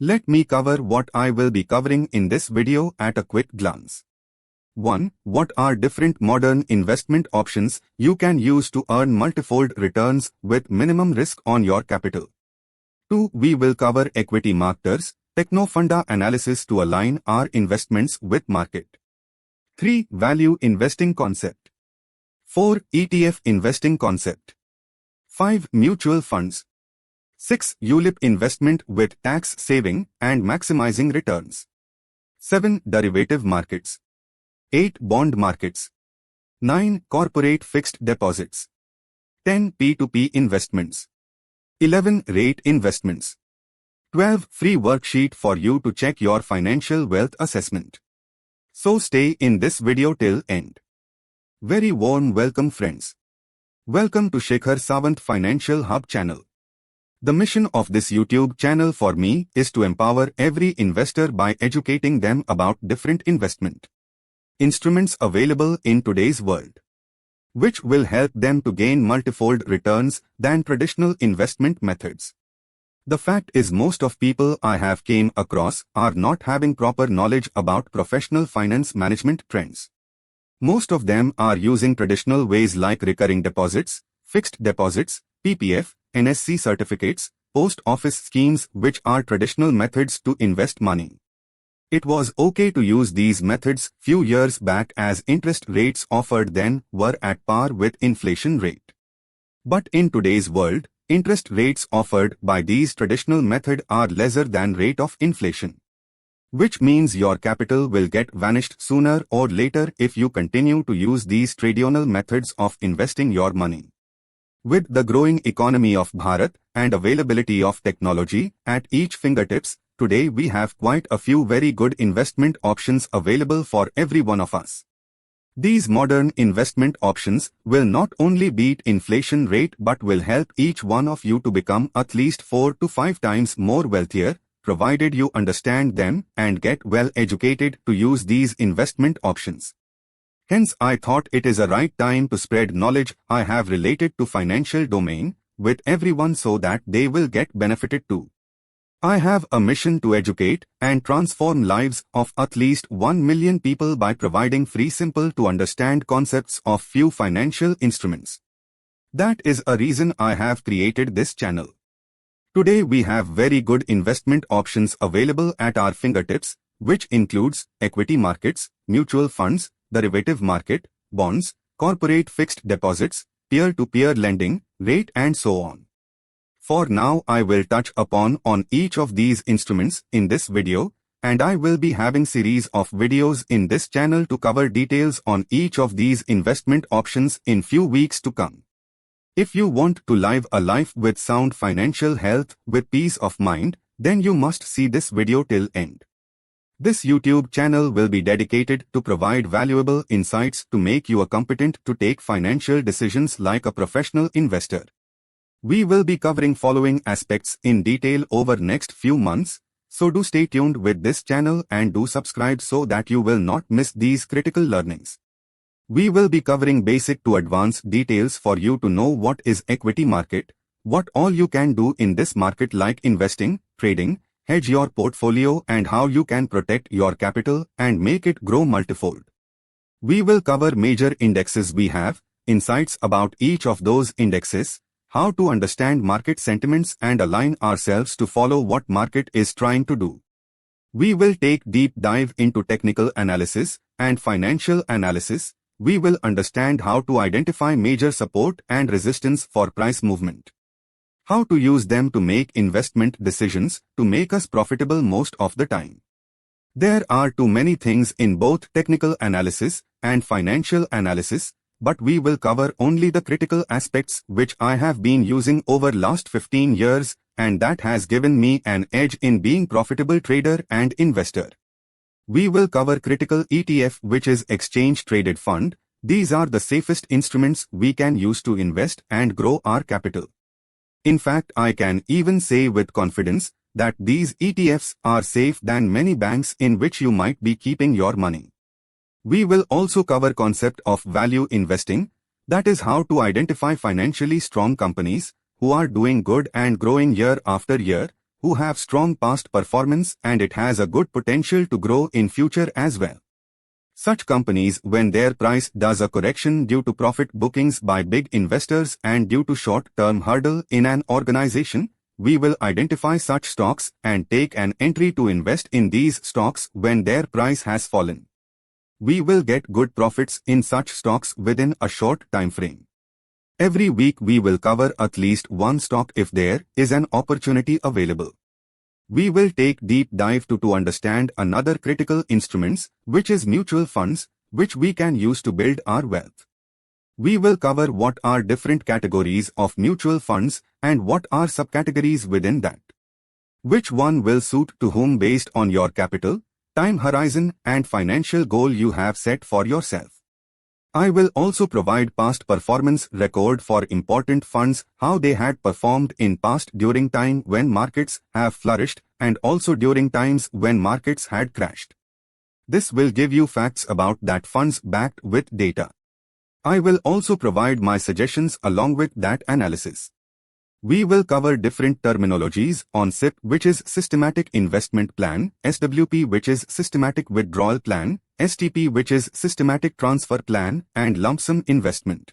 Let me cover what I will be covering in this video at a quick glance. 1. What are different modern investment options you can use to earn multifold returns with minimum risk on your capital? 2. We will cover equity marketers, techno-funda analysis to align our investments with market. 3. Value investing concept. 4. ETF investing concept. 5. Mutual funds. 6. ULIP investment with tax saving and maximizing returns. 7. Derivative markets. 8. Bond markets. 9. Corporate fixed deposits. 10. P2P investments. 11. Rate investments. 12. Free worksheet for you to check your financial wealth assessment. So stay in this video till end. Very warm welcome friends. Welcome to Shekhar Sawant Financial Hub channel. The mission of this YouTube channel for me is to empower every investor by educating them about different investment instruments available in today's world, which will help them to gain multifold returns than traditional investment methods. The fact is most of people I have came across are not having proper knowledge about professional finance management trends. Most of them are using traditional ways like recurring deposits, fixed deposits, PPF, NSC certificates, post office schemes which are traditional methods to invest money. It was okay to use these methods few years back as interest rates offered then were at par with inflation rate. But in today's world, interest rates offered by these traditional methods are lesser than rate of inflation, which means your capital will get vanished sooner or later if you continue to use these traditional methods of investing your money. With the growing economy of Bharat and availability of technology at each fingertips, today we have quite a few very good investment options available for every one of us. These modern investment options will not only beat inflation rate but will help each one of you to become at least 4 to 5 times more wealthier, provided you understand them and get well educated to use these investment options. Hence I thought it is a right time to spread knowledge I have related to financial domain with everyone so that they will get benefited too. I have a mission to educate and transform lives of at least 1 million people by providing free simple to understand concepts of few financial instruments. That is a reason I have created this channel. Today we have very good investment options available at our fingertips, which includes equity markets, mutual funds, derivative market, bonds, corporate fixed deposits, peer-to-peer lending, rate and so on. For now I will touch upon on each of these instruments in this video, and I will be having series of videos in this channel to cover details on each of these investment options in few weeks to come. If you want to live a life with sound financial health with peace of mind, then you must see this video till end. This YouTube channel will be dedicated to provide valuable insights to make you a competent to take financial decisions like a professional investor. We will be covering following aspects in detail over next few months, so do stay tuned with this channel and do subscribe so that you will not miss these critical learnings. We will be covering basic to advanced details for you to know what is equity market, what all you can do in this market like investing, trading, hedge your portfolio and how you can protect your capital and make it grow multifold. We will cover major indexes we have, insights about each of those indexes, how to understand market sentiments and align ourselves to follow what market is trying to do. We will take deep dive into technical analysis and financial analysis. We will understand how to identify major support and resistance for price movement, how to use them to make investment decisions to make us profitable most of the time. There are too many things in both technical analysis and financial analysis, but we will cover only the critical aspects which I have been using over last 15 years and that has given me an edge in being profitable trader and investor. We will cover critical ETF, which is exchange traded fund. These are the safest instruments we can use to invest and grow our capital. In fact, I can even say with confidence that these ETFs are safe than many banks in which you might be keeping your money. We will also cover concept of value investing, that is how to identify financially strong companies who are doing good and growing year after year, who have strong past performance and it has a good potential to grow in future as well. Such companies, when their price does a correction due to profit bookings by big investors and due to short-term hurdle in an organization, we will identify such stocks and take an entry to invest in these stocks when their price has fallen. We will get good profits in such stocks within a short time frame. Every week we will cover at least one stock if there is an opportunity available. We will take deep dive to understand another critical instruments, which is mutual funds, which we can use to build our wealth. We will cover what are different categories of mutual funds and what are subcategories within that. Which one will suit to whom based on your capital, time horizon and financial goal you have set for yourself. I will also provide past performance record for important funds, how they had performed in past during time when markets have flourished and also during times when markets had crashed. This will give you facts about that funds backed with data. I will also provide my suggestions along with that analysis. We will cover different terminologies on SIP, which is Systematic Investment Plan, SWP, which is Systematic Withdrawal Plan, STP, which is Systematic Transfer Plan, and Lump Sum Investment,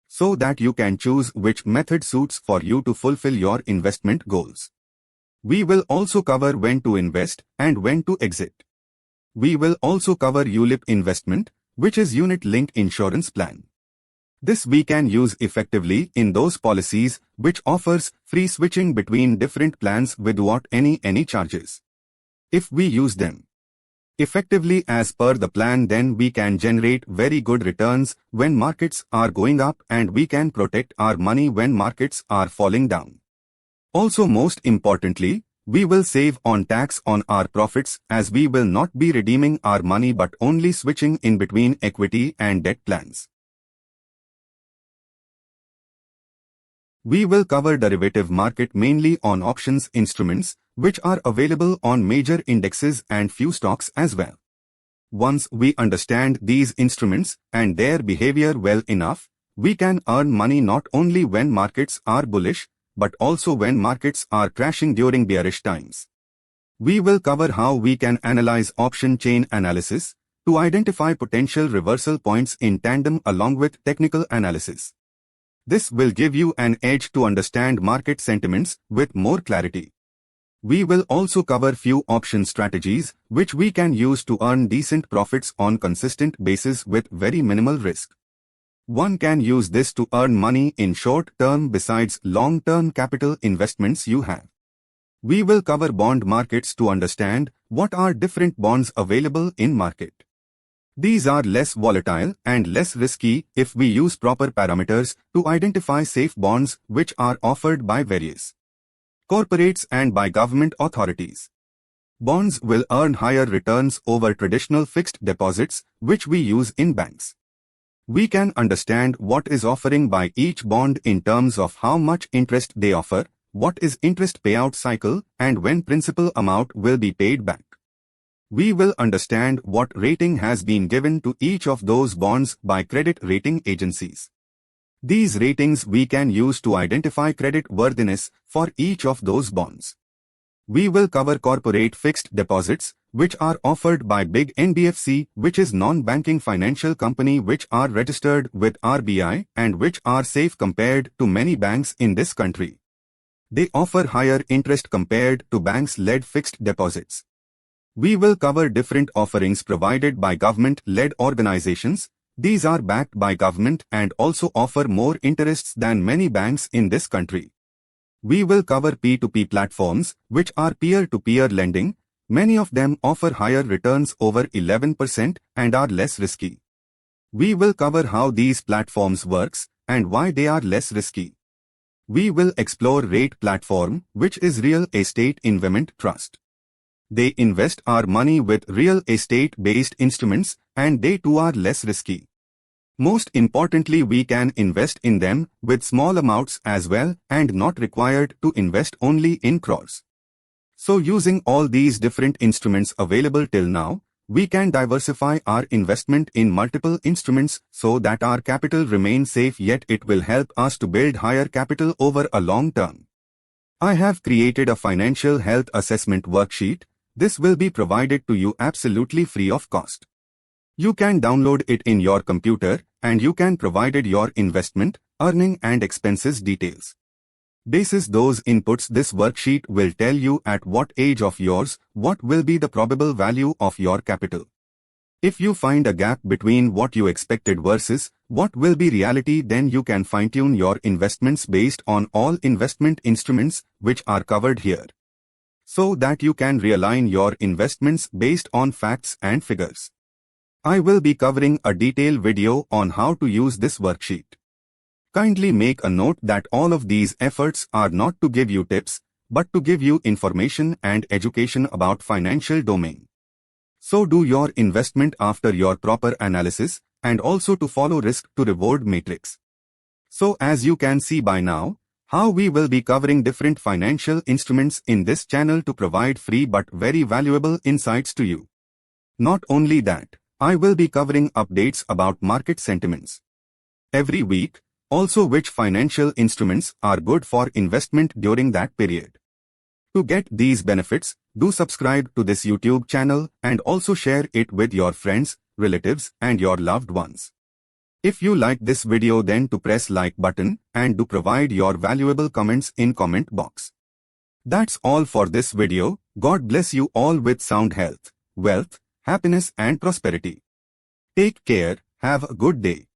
so that you can choose which method suits for you to fulfill your investment goals. We will also cover when to invest and when to exit. We will also cover ULIP investment, which is Unit Linked Insurance Plan. This we can use effectively in those policies which offers free switching between different plans without any charges. If we use them effectively as per the plan, then we can generate very good returns when markets are going up and we can protect our money when markets are falling down. Also, most importantly, we will save on tax on our profits as we will not be redeeming our money but only switching in between equity and debt plans. We will cover derivative market mainly on options instruments, which are available on major indexes and few stocks as well. Once we understand these instruments and their behavior well enough, we can earn money not only when markets are bullish, but also when markets are crashing during bearish times. We will cover how we can analyze option chain analysis to identify potential reversal points in tandem along with technical analysis. This will give you an edge to understand market sentiments with more clarity. We will also cover few option strategies which we can use to earn decent profits on consistent basis with very minimal risk. One can use this to earn money in short term besides long-term capital investments you have. We will cover bond markets to understand what are different bonds available in market. These are less volatile and less risky if we use proper parameters to identify safe bonds which are offered by various corporates and by government authorities. Bonds will earn higher returns over traditional fixed deposits which we use in banks. We can understand what is offering by each bond in terms of how much interest they offer, what is interest payout cycle, and when principal amount will be paid back. We will understand what rating has been given to each of those bonds by credit rating agencies. These ratings we can use to identify credit worthiness for each of those bonds. We will cover corporate fixed deposits, which are offered by big NBFC, which is non-banking financial company which are registered with RBI and which are safe compared to many banks in this country. They offer higher interest compared to banks-led fixed deposits. We will cover different offerings provided by government-led organizations. These are backed by government and also offer more interests than many banks in this country. We will cover P2P platforms, which are peer-to-peer lending. Many of them offer higher returns over 11% and are less risky. We will cover how these platforms works and why they are less risky. We will explore RATE platform, which is Real Estate Investment Trust. They invest our money with real estate-based instruments and they too are less risky. Most importantly, we can invest in them with small amounts as well and not required to invest only in crores. So using all these different instruments available till now, we can diversify our investment in multiple instruments so that our capital remains safe, yet it will help us to build higher capital over a long term. I have created a financial health assessment worksheet. This will be provided to you absolutely free of cost. You can download it in your computer and you can provide your investment, earning and expenses details. Basis those inputs, this worksheet will tell you at what age of yours, what will be the probable value of your capital. If you find a gap between what you expected versus what will be reality, then you can fine-tune your investments based on all investment instruments which are covered here, so that you can realign your investments based on facts and figures. I will be covering a detailed video on how to use this worksheet. Kindly make a note that all of these efforts are not to give you tips, but to give you information and education about financial domain. So do your investment after your proper analysis and also to follow risk to reward matrix. So as you can see by now, how we will be covering different financial instruments in this channel to provide free but very valuable insights to you. Not only that, I will be covering updates about market sentiments every week, also which financial instruments are good for investment during that period. To get these benefits, do subscribe to this YouTube channel and also share it with your friends, relatives and your loved ones. If you like this video, then to press like button and do provide your valuable comments in comment box. That's all for this video. God bless you all with sound health, wealth, happiness and prosperity. Take care. Have a good day.